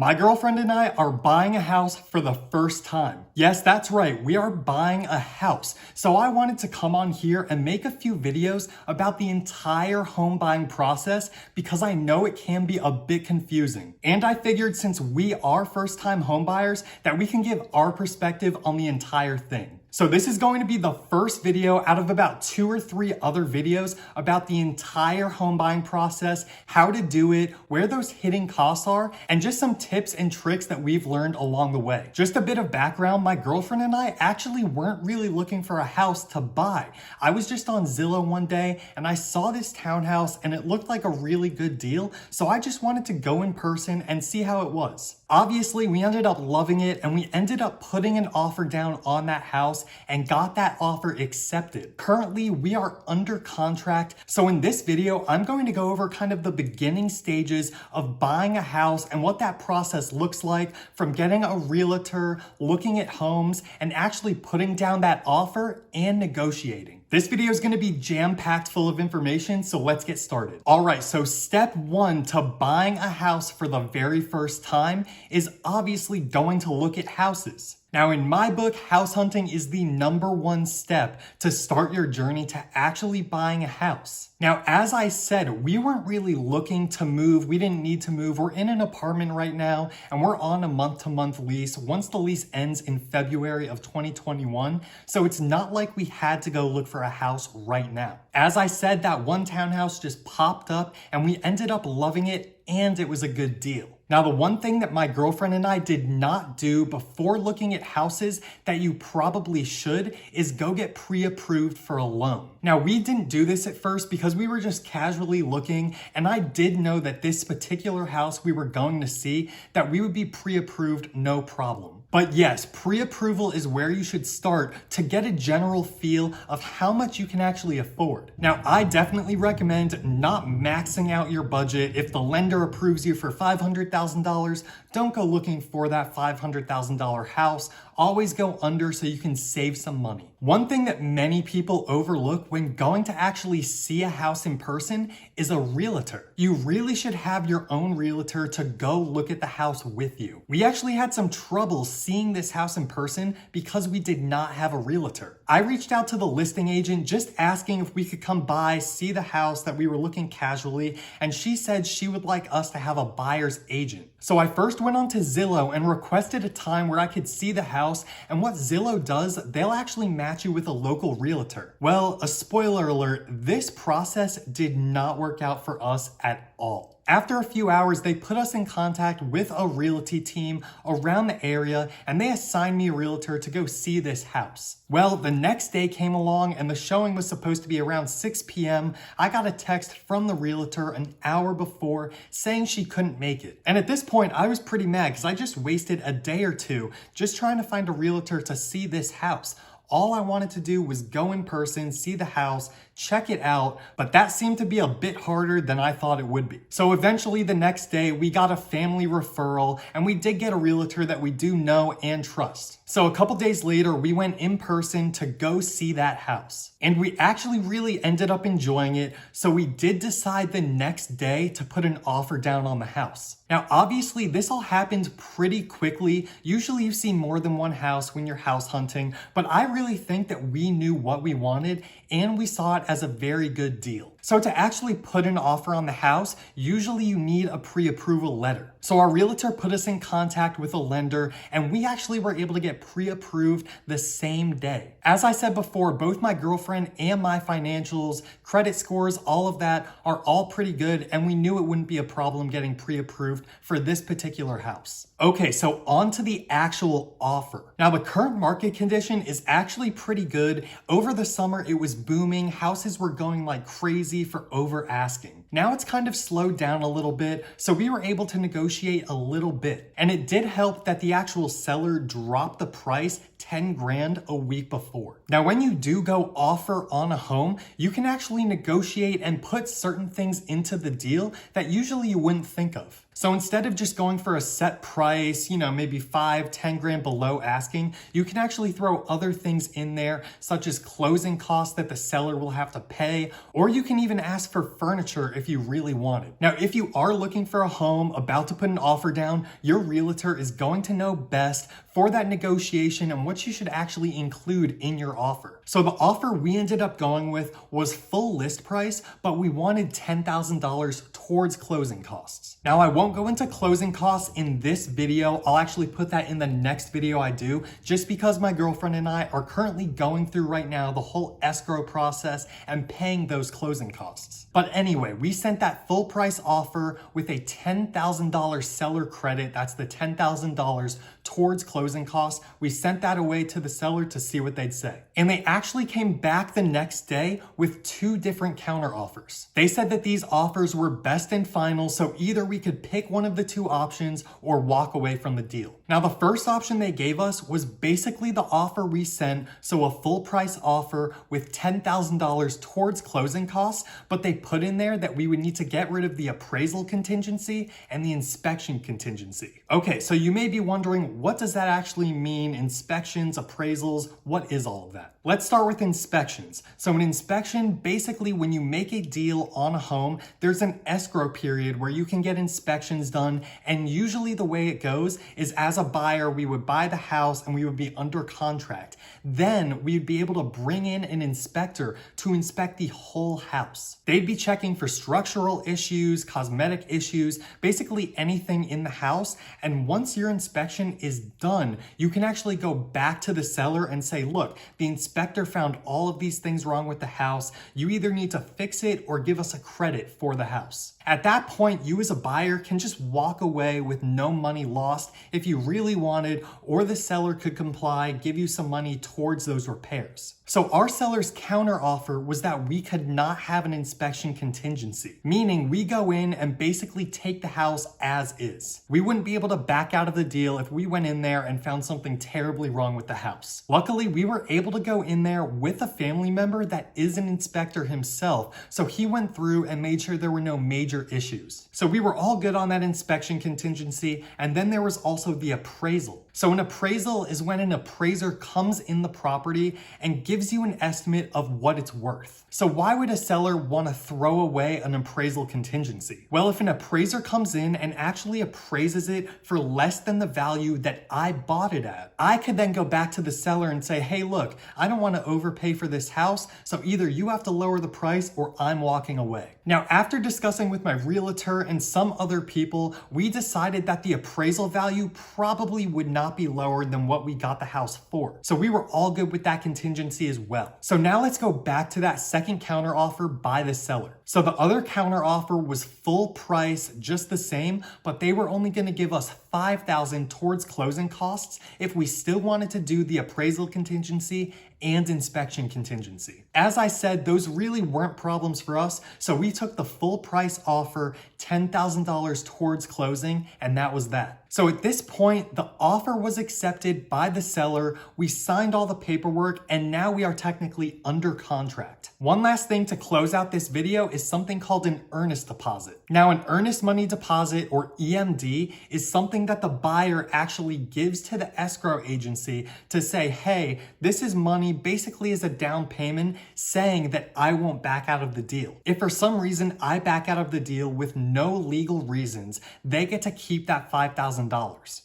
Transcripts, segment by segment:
My girlfriend and I are buying a house for the first time. Yes, that's right, we are buying a house. So I wanted to come on here and make a few videos about the entire home buying process because I know it can be a bit confusing. And I figured since we are first-time home buyers that we can give our perspective on the entire thing. So this is going to be the first video out of about 2 or 3 other videos about the entire home buying process, how to do it, where those hidden costs are, and just some tips and tricks that we've learned along the way. Just a bit of background, my girlfriend and I actually weren't really looking for a house to buy. I was just on Zillow one day and I saw this townhouse and it looked like a really good deal, so I just wanted to go in person and see how it was. Obviously, we ended up loving it and we ended up putting an offer down on that house and got that offer accepted. Currently, we are under contract. So in this video, I'm going to go over kind of the beginning stages of buying a house and what that process looks like from getting a realtor, looking at homes, and actually putting down that offer and negotiating. This video is going to be jam-packed full of information, so let's get started. All right, so step 1 to buying a house for the very first time is obviously going to look at houses. Now, in my book, house hunting is the #1 step to start your journey to actually buying a house. Now, as I said, we weren't really looking to move. We didn't need to move. We're in an apartment right now, and we're on a month-to-month lease once the lease ends in February of 2021. So it's not like we had to go look for a house right now. As I said, that one townhouse just popped up, and we ended up loving it, and it was a good deal. Now, the one thing that my girlfriend and I did not do before looking at houses that you probably should is go get pre-approved for a loan. Now, we didn't do this at first because we were just casually looking, and I did know that this particular house we were going to see, that we would be pre-approved no problem. But yes, pre-approval is where you should start to get a general feel of how much you can actually afford. Now, I definitely recommend not maxing out your budget. If the lender approves you for $500,000, don't go looking for that $500,000 house. Always go under so you can save some money. One thing that many people overlook when going to actually see a house in person is a realtor. You really should have your own realtor to go look at the house with you. We actually had some trouble seeing this house in person because we did not have a realtor. I reached out to the listing agent just asking if we could come by, see the house that we were looking casually, and she said she would like us to have a buyer's agent. So I first went onto Zillow and requested a time where I could see the house, and what Zillow does, they'll actually match you with a local realtor. Well, a spoiler alert, this process did not work out for us at all. After a few hours, they put us in contact with a realty team around the area, and they assigned me a realtor to go see this house. Well, the next day came along and the showing was supposed to be around 6 p.m. I got a text from the realtor an hour before saying she couldn't make it. And at this point, I was pretty mad because I just wasted a day or two just trying to find a realtor to see this house. All I wanted to do was go in person, see the house, check it out, but that seemed to be a bit harder than I thought it would be. So eventually the next day, we got a family referral, and we did get a realtor that we do know and trust. So a couple days later, we went in person to go see that house. And we actually really ended up enjoying it, so we did decide the next day to put an offer down on the house. Now, obviously, this all happened pretty quickly. Usually you see more than one house when you're house hunting, but I really think that we knew what we wanted and we saw it as a very good deal. So to actually put an offer on the house, usually you need a pre-approval letter. So our realtor put us in contact with a lender, and we actually were able to get pre-approved the same day. As I said before, both my girlfriend and my financials, credit scores, all of that are all pretty good, and we knew it wouldn't be a problem getting pre-approved for this particular house. Okay, so on to the actual offer. Now, the current market condition is actually pretty good. Over the summer, it was booming. Houses were going like crazy for over asking. Now it's kind of slowed down a little bit, so we were able to negotiate a little bit. And it did help that the actual seller dropped the price 10 grand a week before. Now, when you do go offer on a home, you can actually negotiate and put certain things into the deal that usually you wouldn't think of. So instead of just going for a set price, maybe 5, 10 grand below asking, you can actually throw other things in there, such as closing costs that the seller will have to pay, or you can even ask for furniture if you really want it. Now, if you are looking for a home, about to put an offer down, your realtor is going to know best for that negotiation and what you should actually include in your offer. So the offer we ended up going with was full list price, but we wanted $10,000 towards closing costs. Now, I won't go into closing costs in this video. I'll actually put that in the next video I do, just because my girlfriend and I are currently going through right now the whole escrow process and paying those closing costs. But anyway, we sent that full price offer with a $10,000 seller credit. That's the $10,000 towards closing costs. We sent that away to the seller to see what they'd say. And they actually came back the next day with 2 different counter offers. They said that these offers were best and final, so either we could pick one of the 2 options or walk away from the deal. Now, the first option they gave us was basically the offer we sent, so a full price offer with $10,000 towards closing costs, but they put in there that we would need to get rid of the appraisal contingency and the inspection contingency. Okay, so you may be wondering, what does that actually mean? Inspections, appraisals, what is all of that? Let's start with inspections. So an inspection, basically when you make a deal on a home, there's an escrow period where you can get inspections done, and usually the way it goes is, as a buyer, we would buy the house and we would be under contract. Then we'd be able to bring in an inspector to inspect the whole house. They'd be checking for structural issues, cosmetic issues, basically anything in the house. And once your inspection is done, you can actually go back to the seller and say, look, the inspector found all of these things wrong with the house. You either need to fix it or give us a credit for the house. At that point, you as a buyer can just walk away with no money lost if you really wanted, or the seller could comply, give you some money towards those repairs. So our seller's counter offer was that we could not have an inspection contingency, meaning we go in and basically take the house as is. We wouldn't be able to back out of the deal if we went in there and found something terribly wrong with the house. Luckily, we were able to go in there with a family member that is an inspector himself, so he went through and made sure there were no major issues. So we were all good on that inspection contingency, and then there was also the appraisal. So an appraisal is when an appraiser comes in the property and gives you an estimate of what it's worth. So why would a seller want to throw away an appraisal contingency? Well, if an appraiser comes in and actually appraises it for less than the value that I bought it at, I could then go back to the seller and say, hey, look, I don't want to overpay for this house, so either you have to lower the price or I'm walking away. Now, after discussing with my realtor and some other people, we decided that the appraisal value probably would not be lower than what we got the house for. So we were all good with that contingency as well. So now let's go back to that second counter offer by the seller. So the other counter offer was full price, just the same, but they were only going to give us $5,000 towards closing costs if we still wanted to do the appraisal contingency and inspection contingency. As I said, those really weren't problems for us, so we took the full price offer, $10,000 towards closing, and that was that. So at this point, the offer was accepted by the seller, we signed all the paperwork, and now we are technically under contract. One last thing to close out this video is something called an earnest deposit. Now, an earnest money deposit, or EMD, is something that the buyer actually gives to the escrow agency to say, hey, this is money basically as a down payment saying that I won't back out of the deal. If for some reason I back out of the deal with no legal reasons, they get to keep that $5,000.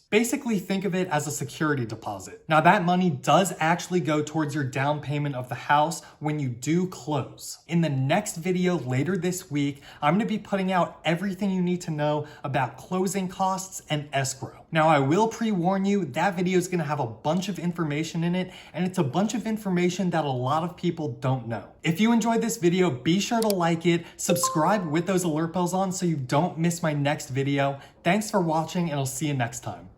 Basically, think of it as a security deposit. Now, that money does actually go towards your down payment of the house when you do close. In the next video later this week, I'm going to be putting out everything you need to know about closing costs and escrow. Now, I will pre-warn you, that video is going to have a bunch of information in it, and it's a bunch of information that a lot of people don't know. If you enjoyed this video, be sure to like it, subscribe with those alert bells on so you don't miss my next video. Thanks for watching, and I'll see you next time.